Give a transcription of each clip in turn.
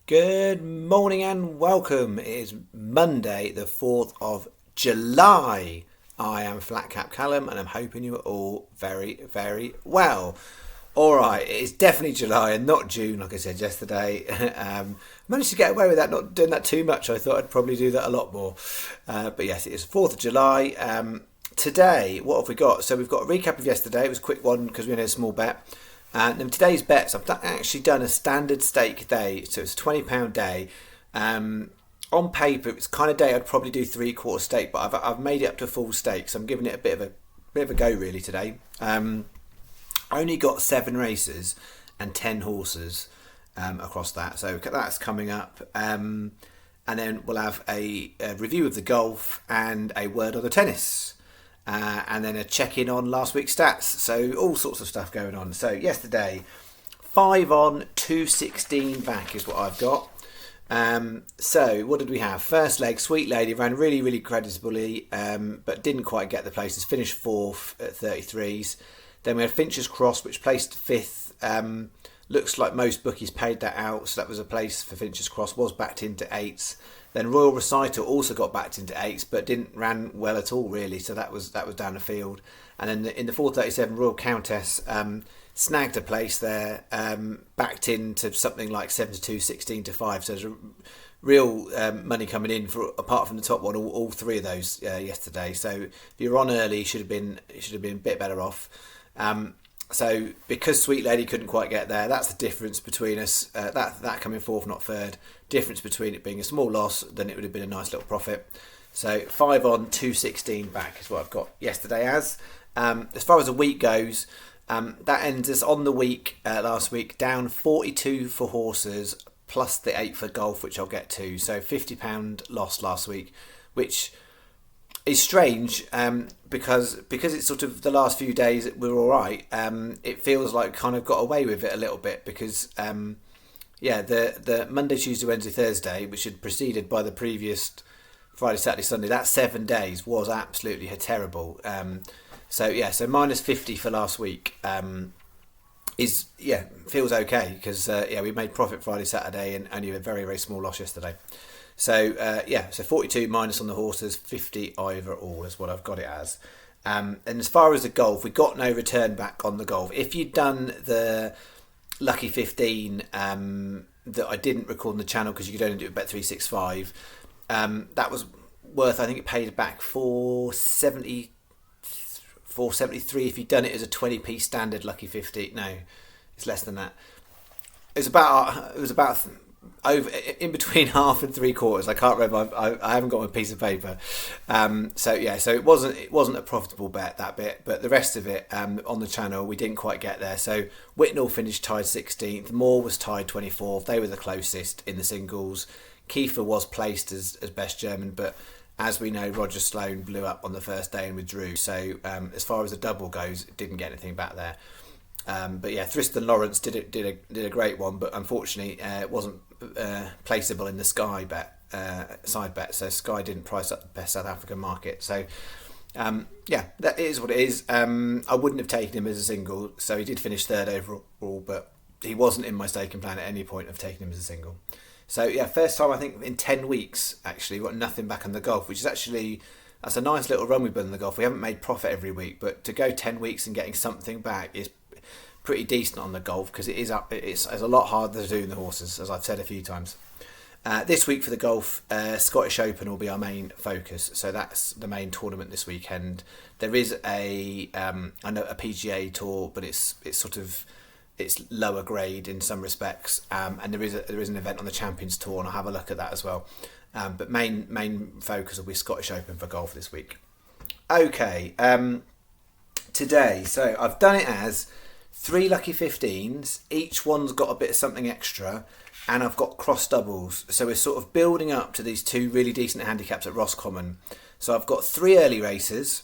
Good morning and welcome. It is Monday, the 4th of July. I am Flat Cap Callum and I'm hoping you are all very, very well. Alright, it is definitely July and not June, like I said yesterday. Managed to get away with that, not doing that too much. I thought I'd probably do that a lot more. But yes, it is 4th of July. Today, what have we got? So we've got a recap of yesterday. It was a quick one because we had a small bet. And then today's bets, actually done a standard stake day, so it's a £20 day. On paper, it's kind of day I'd probably do 3/4 stake, but I've made it up to a full stake, so I'm giving it a bit of a go really today. I only got 7 races and 10 horses across that, so that's coming up. And then we'll have a review of the golf and a word on the tennis. And then a check-in on last week's stats. So all sorts of stuff going on. So yesterday, 5 on, 216 back is what I've got. So what did we have? First leg, Sweet Lady ran really, really creditably, but didn't quite get the places. Finished 4th at 33s. Then we had Finch's Cross, which placed 5th. Looks like most bookies paid that out, so that was a place for Finch's Cross. Was backed into 8s. Then Royal Recital also got backed into 8s, but didn't ran well at all really. So that was down the field. And then in the 437, Royal Countess snagged a place there, backed into something like 7-2, 16-5. So there's a real money coming in for apart from the top one, all 3 of those yesterday. So if you're on early, should have been a bit better off. So because Sweet Lady couldn't quite get there, that's the difference between us. That coming 4th, not 3rd. Difference between it being a small loss, then it would have been a nice little profit. So 5 on, 216 back is what I've got yesterday as. As far as the week goes, that ends us on the week last week down 42 for horses plus the 8 for golf, which I'll get to. So £50 loss last week, which is strange because it's sort of the last few days we're all right. It feels like kind of got away with it a little bit because the Monday, Tuesday, Wednesday, Thursday, which had preceded by the previous Friday, Saturday, Sunday, that 7 days was absolutely terrible. So minus 50 for last week feels okay because we made profit Friday, Saturday, and only a very, very small loss yesterday. So 42 minus on the horses, 50 overall is what I've got it as. And as far as the golf, we got no return back on the golf. If you'd done the Lucky 15 that I didn't record on the channel because you could only do it bet 365, that was worth, I think it paid back 473 if you'd done it as a 20p standard Lucky 15. No, it's less than that. It was about over in between half and 3/4. I can't remember. I haven't got my piece of paper. So it wasn't a profitable bet, that bit, but the rest of it on the channel we didn't quite get there. So Whitnall finished tied 16th. Moore was tied 24th. They were the closest in the singles. Kiefer was placed as best German, but as we know, Roger Sloane blew up on the first day and withdrew. So as far as the double goes, didn't get anything back there. Tristan Lawrence did a great one, but unfortunately it wasn't placeable in the Sky bet side bet. So Sky didn't price up the best South African market. So that is what it is. I wouldn't have taken him as a single, so he did finish 3rd overall, but he wasn't in my staking plan at any point of taking him as a single. So first time I think in 10 weeks actually got nothing back on the golf, which is actually. That's a nice little run we've done in the golf. We haven't made profit every week, but to go 10 weeks and getting something back is pretty decent on the golf because it's a lot harder to do in the horses, as I've said a few times. This week for the golf, Scottish Open will be our main focus, so that's the main tournament this weekend. There is a PGA tour, but it's lower grade in some respects, and there is an event on the Champions Tour, and I'll have a look at that as well. But main focus will be Scottish Open for golf this week. Okay, today, so I've done it as 3 Lucky 15s. Each one's got a bit of something extra, and I've got cross doubles. So we're sort of building up to these 2 really decent handicaps at Roscommon. So I've got 3 early races.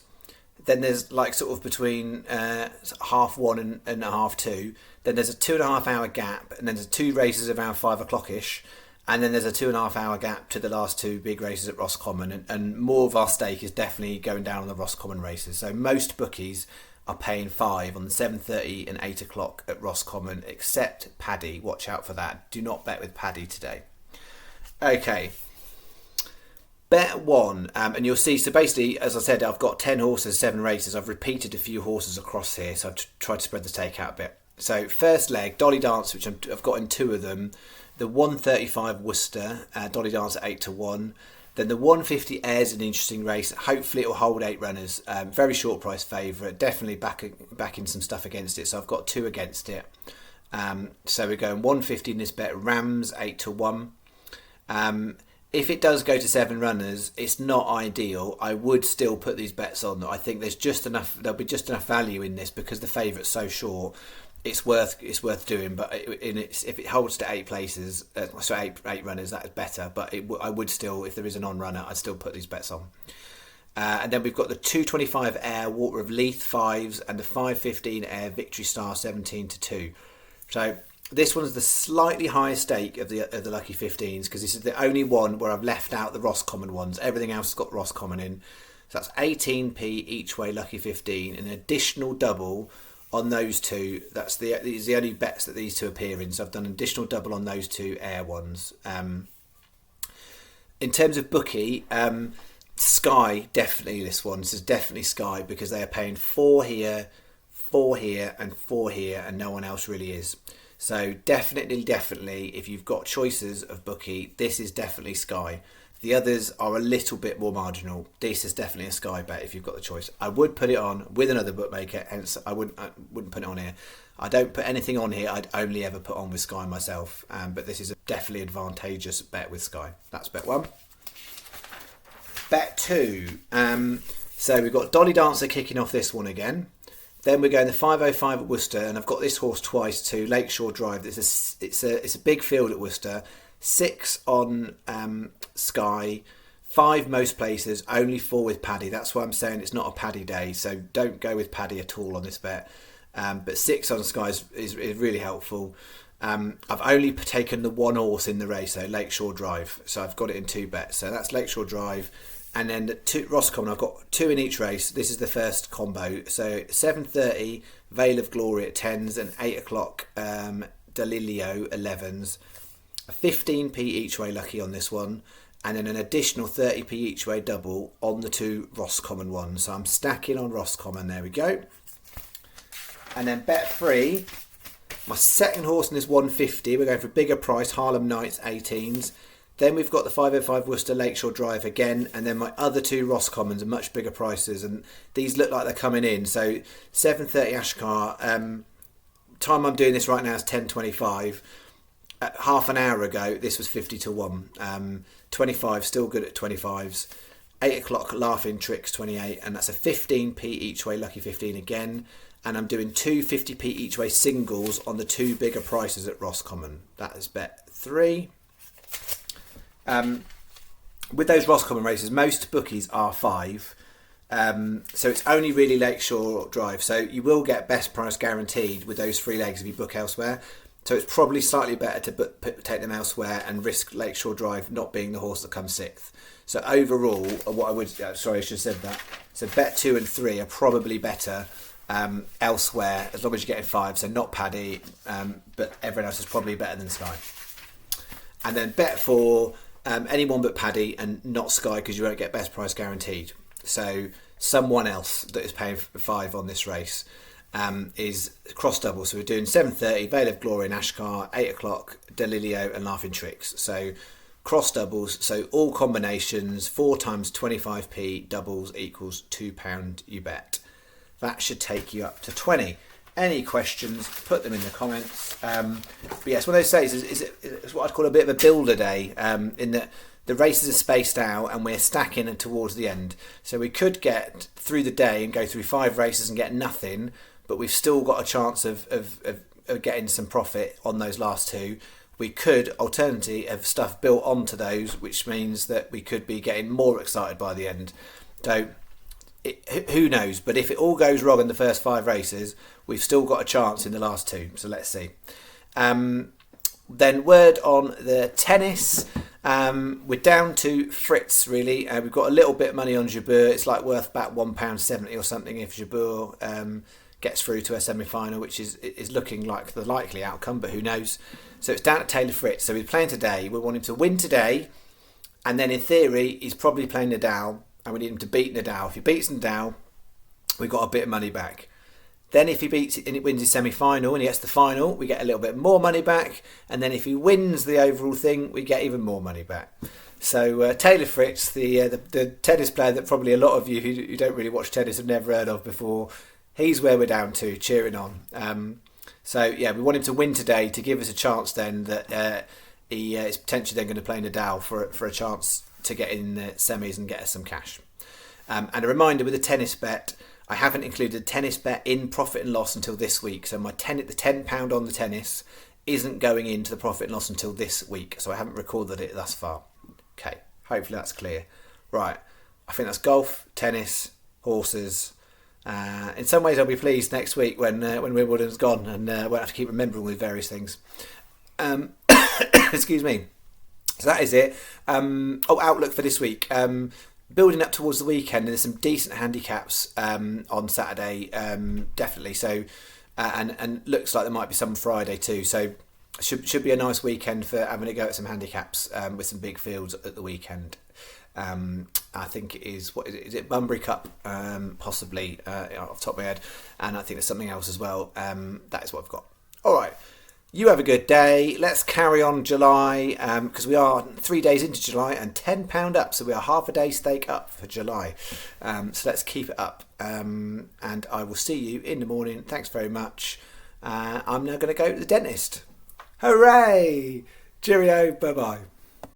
Then there's like sort of between 1:30 and 2:30. Then there's a 2.5 hour gap, and then there's 2 races around 5 o'clock-ish. And then there's a 2.5 hour gap to the last 2 big races at Roscommon, and more of our stake is definitely going down on the Roscommon races. So most bookies are paying 5 on the 7:30 and 8 o'clock at Roscommon, except Paddy. Watch out for that. Do not bet with Paddy today. Okay. Bet one, and you'll see. So basically, as I said, I've got 10 horses, 7 races. I've repeated a few horses across here, so I've tried to spread the take out a bit. So first leg, Dolly Dance, which I've got in 2 of them. The 135 Worcester, Dolly Dance at 8-1. Then the 150 Airs an interesting race. Hopefully it will hold 8 runners. Very short price favourite. Definitely backing some stuff against it. So I've got 2 against it. So we're going 150 in this bet. Rams 8-1. If it does go to 7 runners, it's not ideal. I would still put these bets on. I think there's just enough. There'll be just enough value in this because the favourite's so short. It's worth doing. But if it holds to 8 places, so eight runners, that is better. But I would still, if there is a non-runner, I'd still put these bets on. And then we've got the 225 Air Water of Leith 5s and the 515 Air Victory Star 17-2. So this one's the slightly higher stake of the Lucky 15s because this is the only one where I've left out the Roscommon ones. Everything else has got Roscommon in. So that's 18p each way Lucky 15, an additional double on those 2. That's the only bets that these 2 appear in. So I've done an additional double on those 2 Air ones. In terms of bookie, Sky, definitely this one. This is definitely Sky because they are paying 4 here, 4 here and 4 here and no one else really is. So definitely, if you've got choices of bookie, this is definitely Sky. The others are a little bit more marginal. This is definitely a Sky bet if you've got the choice. I would put it on with another bookmaker, hence I wouldn't put it on here. I don't put anything on here I'd only ever put on with Sky myself, but this is a definitely advantageous bet with Sky. That's bet 1. Bet 2. So we've got Dolly Dancer kicking off this one again. Then we're going the 505 at Worcester, and I've got this horse twice too, Lakeshore Drive. It's a big field at Worcester. 6 on Sky, 5 most places, only 4 with Paddy. That's why I'm saying it's not a Paddy day, so don't go with Paddy at all on this bet. But 6 on Sky is really helpful. I've only taken the 1 horse in the race, so Lakeshore Drive. So I've got it in 2 bets. So that's Lakeshore Drive. And then the 2 Roscommon, I've got 2 in each race. This is the first combo. So 7:30, Veil of Glory at 10s and 8 o'clock, Delilio 11s. 15p each way lucky on this one. And then an additional 30p each way double on the 2 Roscommon ones. So I'm stacking on Roscommon. There we go. And then bet 3, my second horse in this 150. We're going for a bigger price, Harlem Knights 18s. Then we've got the 505 Worcester Lakeshore Drive again, and then my other 2 Roscommons are much bigger prices, and these look like they're coming in. So 7:30 Ashcar. Time I'm doing this right now is 10:25. Half an hour ago, this was 50-1. 25 still good at 25s. 8 o'clock Laughing Tricks 28, and that's a 15p each way Lucky 15 again. And I'm doing 2 50p each way singles on the 2 bigger prices at Roscommon. That is bet 3. With those Roscommon races, most bookies are 5. So it's only really Lakeshore Drive. So you will get best price guaranteed with those 3 legs if you book elsewhere. So it's probably slightly better to take them elsewhere and risk Lakeshore Drive not being the horse that comes 6th. So overall, what I would... sorry, I should have said that. So bet 2 and 3 are probably better elsewhere as long as you're getting 5. So not Paddy, but everyone else is probably better than Sky. And then bet 4... anyone but Paddy and not Sky because you won't get best price guaranteed. So someone else that is paying 5 on this race is cross double. So we're doing 7:30 Veil of Glory in Ashcar, 8 o'clock Delilio and Laughing Tricks. So cross doubles. So all combinations, 4 times 25p doubles equals £2 you bet. That should take you up to 20. Any questions, put them in the comments. But yes, one of those days is what I'd call a bit of a builder day, in that the races are spaced out and we're stacking towards the end. So we could get through the day and go through 5 races and get nothing, but we've still got a chance of getting some profit on those last 2. We could, alternatively, have stuff built onto those, which means that we could be getting more excited by the end. So who knows? But if it all goes wrong in the first 5 races, we've still got a chance in the last 2. So let's see. Then word on the tennis. We're down to Fritz, really. We've got a little bit of money on Jabeur. It's like worth about £1.70 or something if Jabeur gets through to a semi-final, which is looking like the likely outcome, but who knows. So it's down to Taylor Fritz. So he's playing today. We want him to win today, and then in theory he's probably playing Nadal, and we need him to beat Nadal. If he beats Nadal, we got a bit of money back. Then if he beats it and it wins his semi-final and he gets the final, we get a little bit more money back. And then if he wins the overall thing, we get even more money back. So Taylor Fritz, the tennis player that probably a lot of you who don't really watch tennis have never heard of before, he's where we're down to, cheering on. So yeah, we want him to win today to give us a chance then that he is potentially then going to play Nadal for a chance to get in the semis and get us some cash. And a reminder with a tennis bet, I haven't included a tennis bet in profit and loss until this week. So the £10 on the tennis isn't going into the profit and loss until this week. So I haven't recorded it thus far. Okay, hopefully that's clear. Right, I think that's golf, tennis, horses. In some ways I'll be pleased next week when Wimbledon's gone and won't have to keep remembering all these various things. Excuse me. So that is it. Outlook for this week. Building up towards the weekend, there's some decent handicaps on Saturday, definitely. So, and looks like there might be some Friday too. So, should be a nice weekend for having a go at some handicaps with some big fields at the weekend. I think it is is it Bunbury Cup, possibly off the top of my head, and I think there's something else as well. That is what I've got. All right. You have a good day. Let's carry on July because we are 3 days into July and £10 up. So we are half a day stake up for July. So let's keep it up. And I will see you in the morning. Thanks very much. I'm now going to go to the dentist. Hooray! Cheerio. Bye-bye.